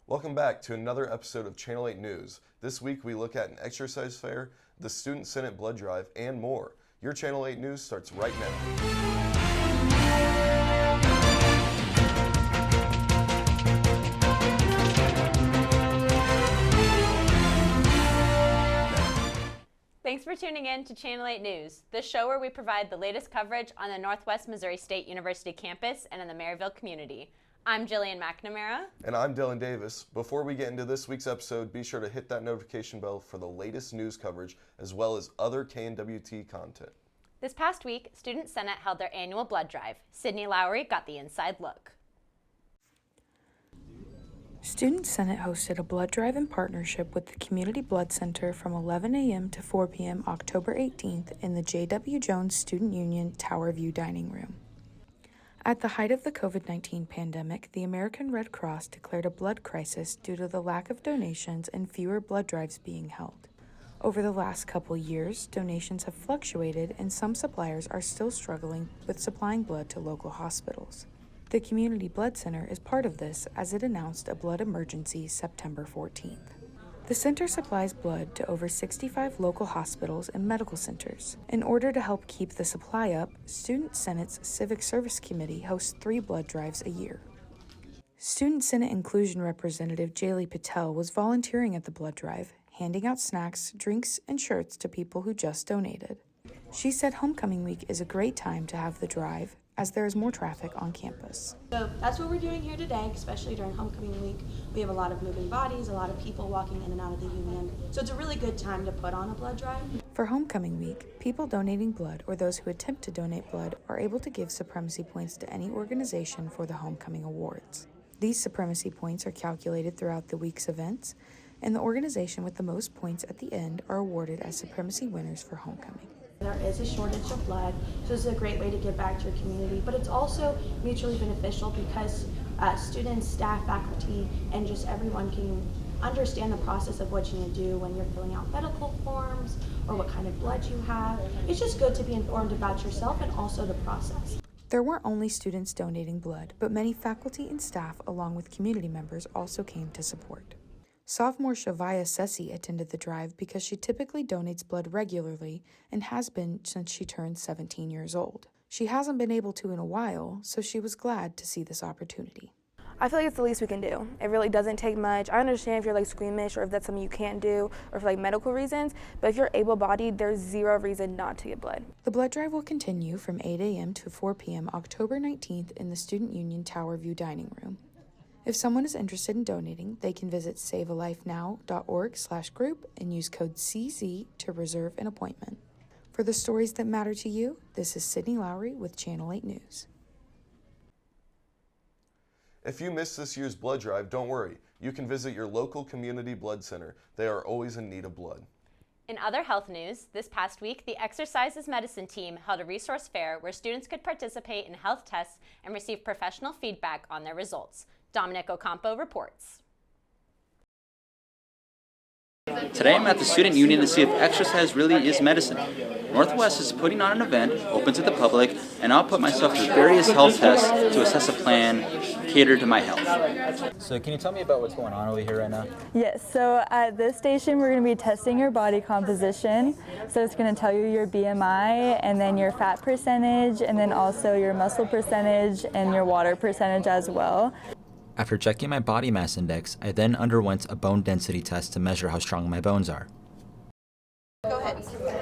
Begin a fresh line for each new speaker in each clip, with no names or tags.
Welcome back to another episode of Channel 8 News. This week we look at an exercise fair, the Student Senate blood drive, and more. Your Channel 8 News starts right now.
Thanks for tuning in to Channel 8 News, the show where we provide the latest coverage on the Northwest Missouri State University campus and in the Maryville community. I'm Jillian McNamara.
And I'm Dylan Davis. Before we get into this week's episode, be sure to hit that notification bell for the latest news coverage as well as other KNWT content.
This past week, Student Senate held their annual blood drive. Sydney Lowry got the inside look.
Student Senate hosted a blood drive in partnership with the Community Blood Center from 11 a.m. to 4 p.m. October 18th in the J.W. Jones Student Union Tower View Dining Room. At the height of the COVID-19 pandemic, the American Red Cross declared a blood crisis due to the lack of donations and fewer blood drives being held. Over the last couple years, donations have fluctuated and some suppliers are still struggling with supplying blood to local hospitals. The Community Blood Center is part of this as it announced a blood emergency September 14th. The center supplies blood to over 65 local hospitals and medical centers. In order to help keep the supply up, Student Senate's Civic Service Committee hosts 3 blood drives a year. Student Senate Inclusion Representative Jaylee Patel was volunteering at the blood drive, handing out snacks, drinks, and shirts to people who just donated. She said homecoming week is a great time to have the drive, as there is more traffic on campus.
So that's what we're doing here today, especially during homecoming week. We have a lot of moving bodies, a lot of people walking in and out of the union. So it's a really good time to put on a blood drive.
For homecoming week, people donating blood or those who attempt to donate blood are able to give supremacy points to any organization for the homecoming awards. These supremacy points are calculated throughout the week's events, and the organization with the most points at the end are awarded as supremacy winners for homecoming.
There is a shortage of blood, so this is a great way to give back to your community, but it's also mutually beneficial because students, staff, faculty, and just everyone can understand the process of what you need to do when you're filling out medical forms or what kind of blood you have. It's just good to be informed about yourself and also the process.
There weren't only students donating blood, but many faculty and staff along with community members also came to support. Sophomore Shavaya Sessi attended the drive because she typically donates blood regularly and has been since she turned 17 years old. She hasn't been able to in a while, so she was glad to see this opportunity.
I feel like it's the least we can do. It really doesn't take much. I understand if you're like squeamish or if that's something you can't do or for like medical reasons, but if you're able-bodied, there's zero reason not to get blood.
The blood drive will continue from 8 a.m. to 4 p.m. October 19th in the Student Union Tower View Dining Room. If someone is interested in donating, they can visit savealifenow.org/group and use code CZ to reserve an appointment. For the stories that matter to you, this is Sydney Lowry with Channel 8 News.
If you missed this year's blood drive, don't worry. You can visit your local community blood center. They are always in need of blood.
In other health news, this past week, the Exercise is Medicine team held a resource fair where students could participate in health tests and receive professional feedback on their results. Dominic Ocampo reports.
Today I'm at the Student Union to see if exercise really is medicine. Northwest is putting on an event open to the public, and I'll put myself through various health tests to assess a plan catered to my health.
So can you tell me about what's going on over here right now?
Yes, so at this station we're going to be testing your body composition. So it's going to tell you your BMI and then your fat percentage and then also your muscle percentage and your water percentage as well.
After checking my body mass index, I then underwent a bone density test to measure how strong my bones are.
Go ahead.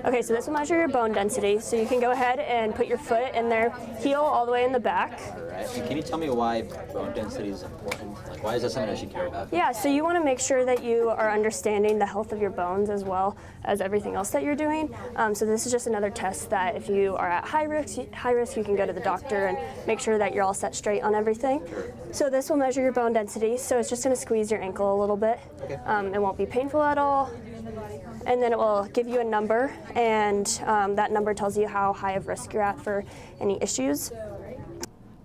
Okay, so this will measure your bone density. So you can go ahead and put your foot in their heel all the way in the back.
And can you tell me why bone density is important? Like, why is that something I should care about?
Yeah, so you want to make sure that you are understanding the health of your bones as well as everything else that you're doing. So this is just another test that if you are at high risk, you can go to the doctor and make sure that you're all set straight on everything. So this will measure your bone density. So it's just going to squeeze your ankle a little bit. It won't be painful at all. And then it will give you a number, and that number tells you how high of risk you're at for any issues.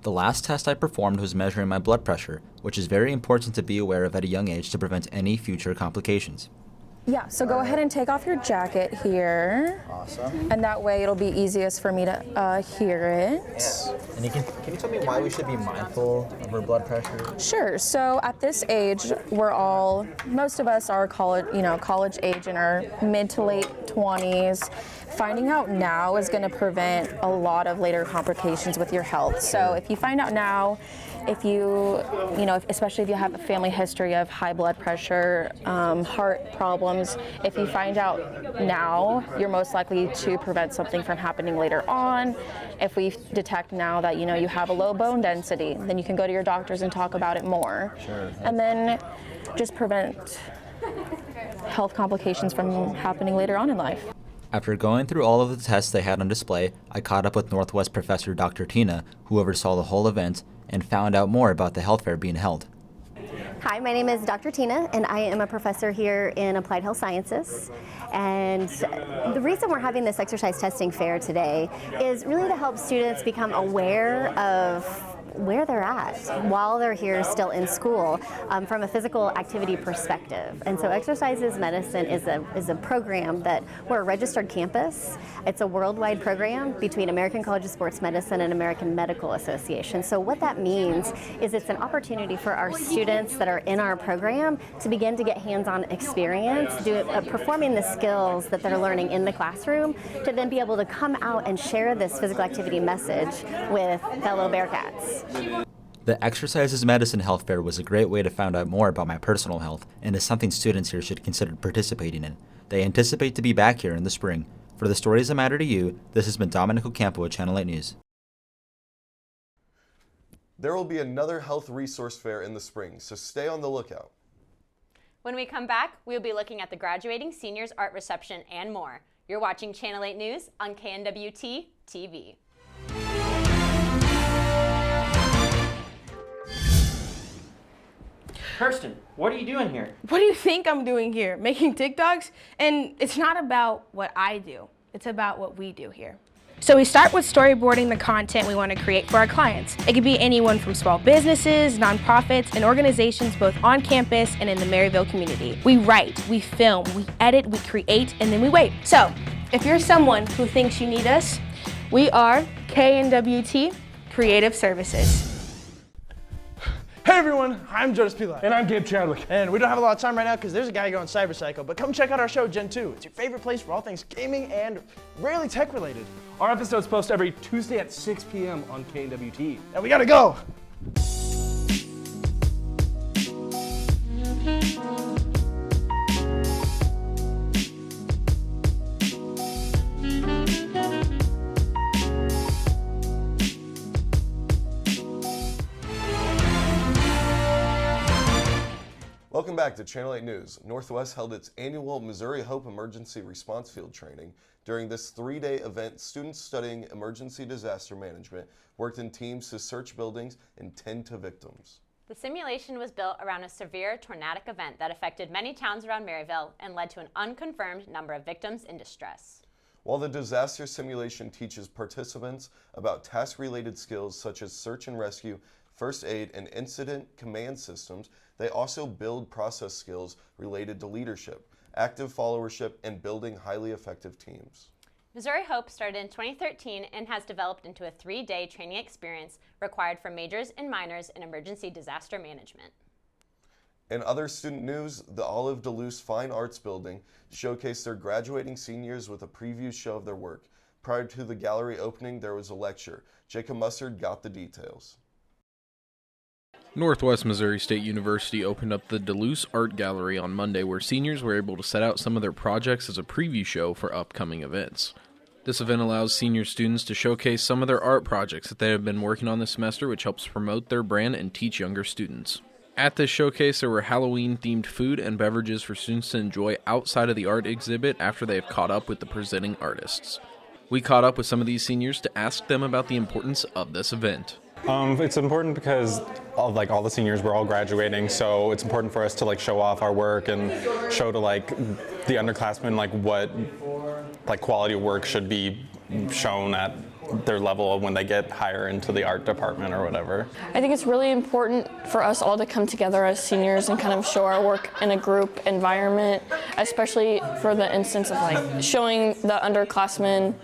The last test I performed was measuring my blood pressure, which is very important to be aware of at a young age to prevent any future complications.
Yeah, so go ahead and take off your jacket here.
Awesome.
And that way it'll be easiest for me to hear it.
Yeah. And can you tell me why we should be mindful of our blood pressure?
Sure. So at this age, most of us are college age in our mid to late 20s. Finding out now is going to prevent a lot of later complications with your health. So if you find out now, especially if you have a family history of high blood pressure, heart problems, if you find out now, you're most likely to prevent something from happening later on. If we detect now that you have a low bone density, then you can go to your doctors and talk about it more.
Sure.
And then just prevent health complications from happening later on in life.
After going through all of the tests they had on display, I caught up with Northwest professor Dr. Tina, who oversaw the whole event, and found out more about the health fair being held.
Hi, my name is Dr. Tina, and I am a professor here in Applied Health Sciences. And the reason we're having this exercise testing fair today is really to help students become aware of where they're at while they're here still in school from a physical activity perspective. And so Exercises Medicine is a program that we're a registered campus. It's a worldwide program between American College of Sports Medicine and American Medical Association. So what that means is it's an opportunity for our students that are in our program to begin to get hands-on experience, performing the skills that they're learning in the classroom, to then be able to come out and share this physical activity message with fellow Bearcats.
The Exercises Medicine Health Fair was a great way to find out more about my personal health and is something students here should consider participating in. They anticipate to be back here in the spring. For the stories that matter to you, this has been Dominic Ocampo with Channel 8 News.
There will be another health resource fair in the spring, so stay on the lookout.
When we come back, we'll be looking at the graduating seniors art reception and more. You're watching Channel 8 News on KNWT TV.
Kirsten, what are you doing here?
What do you think I'm doing here? Making TikToks? And it's not about what I do. It's about what we do here. So we start with storyboarding the content we want to create for our clients. It could be anyone from small businesses, nonprofits, and organizations both on campus and in the Maryville community. We write, we film, we edit, we create, and then we wait. So if you're someone who thinks you need us, we are KNWT Creative Services.
Hey everyone, I'm Jonas Pila. And I'm Gabe Chadwick. And we don't have a lot of time right now because there's a guy going cyberpsycho, but come check out our show, Gen 2. It's your favorite place for all things gaming and rarely tech related.
Our episodes post every Tuesday at 6 p.m. on KNWT.
And we gotta go!
Welcome back to Channel 8 News. Northwest held its annual Missouri Hope Emergency Response Field Training. During this 3-day event, students studying emergency disaster management worked in teams to search buildings and tend to victims.
The simulation was built around a severe tornadic event that affected many towns around Maryville and led to an unconfirmed number of victims in distress.
While the disaster simulation teaches participants about task-related skills such as search and rescue, first aid, and incident command systems, they also build process skills related to leadership, active followership, and building highly effective teams.
Missouri Hope started in 2013 and has developed into a 3-day training experience required for majors and minors in emergency disaster management.
In other student news, the Olive Duluth Fine Arts Building showcased their graduating seniors with a preview show of their work. Prior to the gallery opening, there was a lecture. Jacob Mustard got the details.
Northwest Missouri State University opened up the Duluth Art Gallery on Monday, where seniors were able to set out some of their projects as a preview show for upcoming events. This event allows senior students to showcase some of their art projects that they have been working on this semester, which helps promote their brand and teach younger students. At this showcase, there were Halloween-themed food and beverages for students to enjoy outside of the art exhibit after they have caught up with the presenting artists. We caught up with some of these seniors to ask them about the importance of this event.
It's important because all the seniors, we're all graduating, so it's important for us to show off our work and show to the underclassmen what quality of work should be shown at their level when they get higher into the art department or whatever.
I think it's really important for us all to come together as seniors and kind of show our work in a group environment, especially for the instance of like showing the underclassmen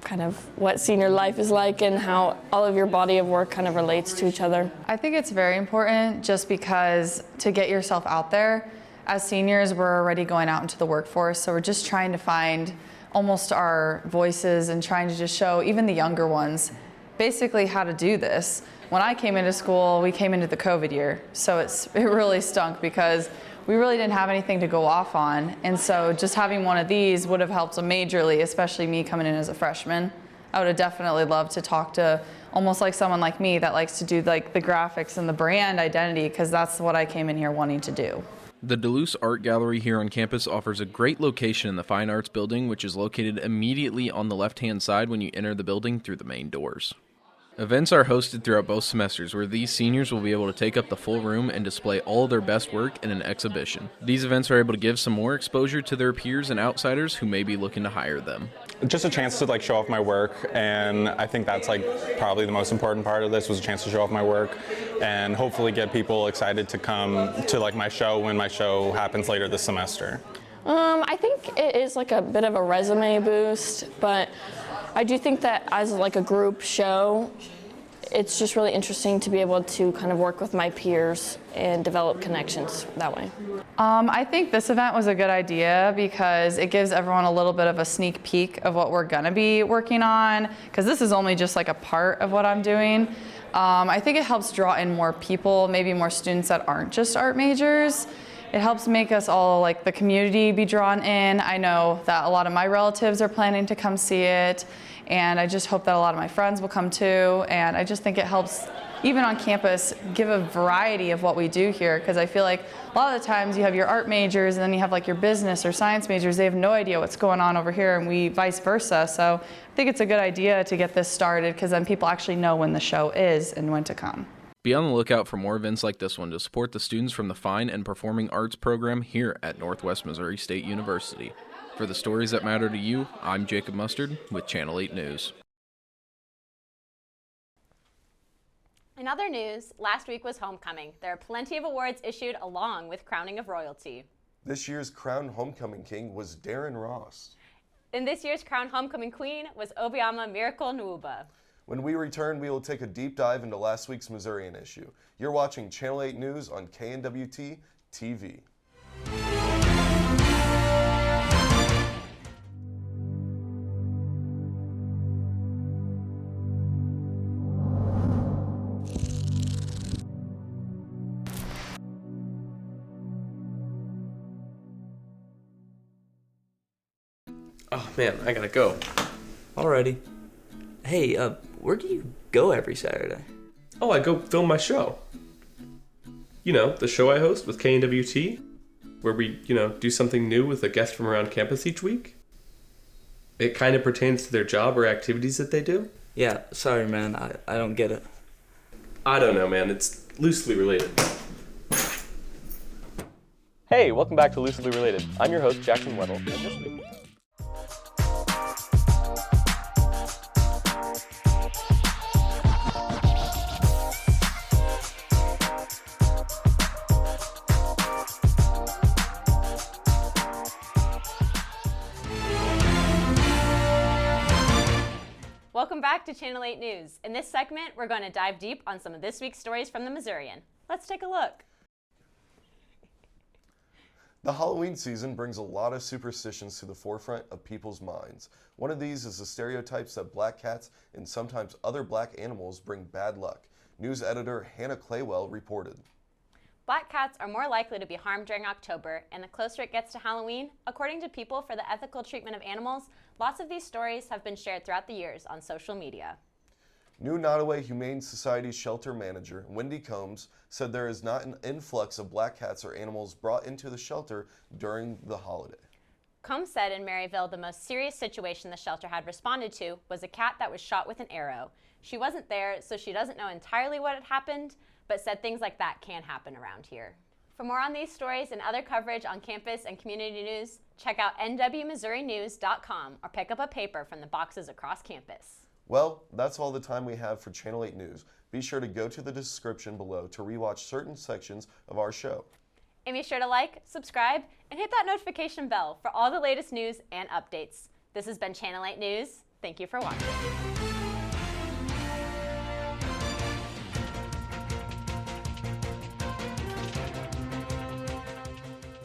kind of what senior life is like and how all of your body of work kind of relates to each other.
I think it's very important just because to get yourself out there. As seniors, we're already going out into the workforce, so we're just trying to find almost our voices and trying to just show even the younger ones basically how to do this. When I came into school, we came into the COVID year, so it really stunk because we really didn't have anything to go off on, and so just having one of these would have helped majorly, especially me coming in as a freshman. I would have definitely loved to talk to almost like someone like me that likes to do like the graphics and the brand identity, because that's what I came in here wanting to do.
The Duluth Art Gallery here on campus offers a great location in the Fine Arts Building, which is located immediately on the left-hand side when you enter the building through the main doors. Events are hosted throughout both semesters where these seniors will be able to take up the full room and display all their best work in an exhibition. These events are able to give some more exposure to their peers and outsiders who may be looking to hire them.
Just a chance to like show off my work, and I think that's like probably the most important part of this, was a chance to show off my work and hopefully get people excited to come to like my show when my show happens later this semester.
I think it is like a bit of a resume boost, but I do think that as like a group show, it's just really interesting to be able to kind of work with my peers and develop connections that way.
I think this event was a good idea because it gives everyone a little bit of a sneak peek of what we're gonna be working on, because this is only just like a part of what I'm doing. I think it helps draw in more people, maybe more students that aren't just art majors. It helps make us all, like the community, be drawn in. I know that a lot of my relatives are planning to come see it, and I just hope that a lot of my friends will come too, and I just think it helps, even on campus, give a variety of what we do here, because I feel like a lot of the times you have your art majors and then you have like your business or science majors, they have no idea what's going on over here, and we vice versa. So I think it's a good idea to get this started, because then people actually know when the show is and when to come.
Be on the lookout for more events like this one to support the students from the Fine and Performing Arts program here at Northwest Missouri State University. For the stories that matter to you, I'm Jacob Mustard with Channel 8 News.
In other news, last week was homecoming. There are plenty of awards issued along with crowning of royalty.
This year's crowned homecoming king was Darren Ross.
And this year's crowned homecoming queen was Obioma Miracle Nwuba.
When we return, we will take a deep dive into last week's Missourian issue. You're watching Channel 8 News on KNWT TV.
Oh man, I gotta go.
Alrighty. Hey, where do you go every Saturday?
Oh, I go film my show. You know, the show I host with KNWT, where we, do something new with a guest from around campus each week. It kind of pertains to their job or activities that they do.
Yeah, sorry man, I don't get it.
I don't know, man. It's loosely related.
Hey, welcome back to Loosely Related. I'm your host, Jackson Weddle, and this week...
Welcome back to Channel 8 News. In this segment, we're going to dive deep on some of this week's stories from the Missourian. Let's take a look.
The Halloween season brings a lot of superstitions to the forefront of people's minds. One of these is the stereotypes that black cats and sometimes other black animals bring bad luck. News editor Hannah Claywell reported.
Black cats are more likely to be harmed during October, and the closer it gets to Halloween, according to People for the Ethical Treatment of Animals, lots of these stories have been shared throughout the years on social media.
New Nottoway Humane Society shelter manager Wendy Combs said there is not an influx of black cats or animals brought into the shelter during the holiday.
Combs said in Maryville the most serious situation the shelter had responded to was a cat that was shot with an arrow. She wasn't there, so she doesn't know entirely what had happened, but said things like that can happen around here. For more on these stories and other coverage on campus and community news, check out nwmissourinews.com or pick up a paper from the boxes across campus.
Well, that's all the time we have for Channel 8 News. Be sure to go to the description below to rewatch certain sections of our show.
And be sure to like, subscribe, and hit that notification bell for all the latest news and updates. This has been Channel 8 News. Thank you for watching.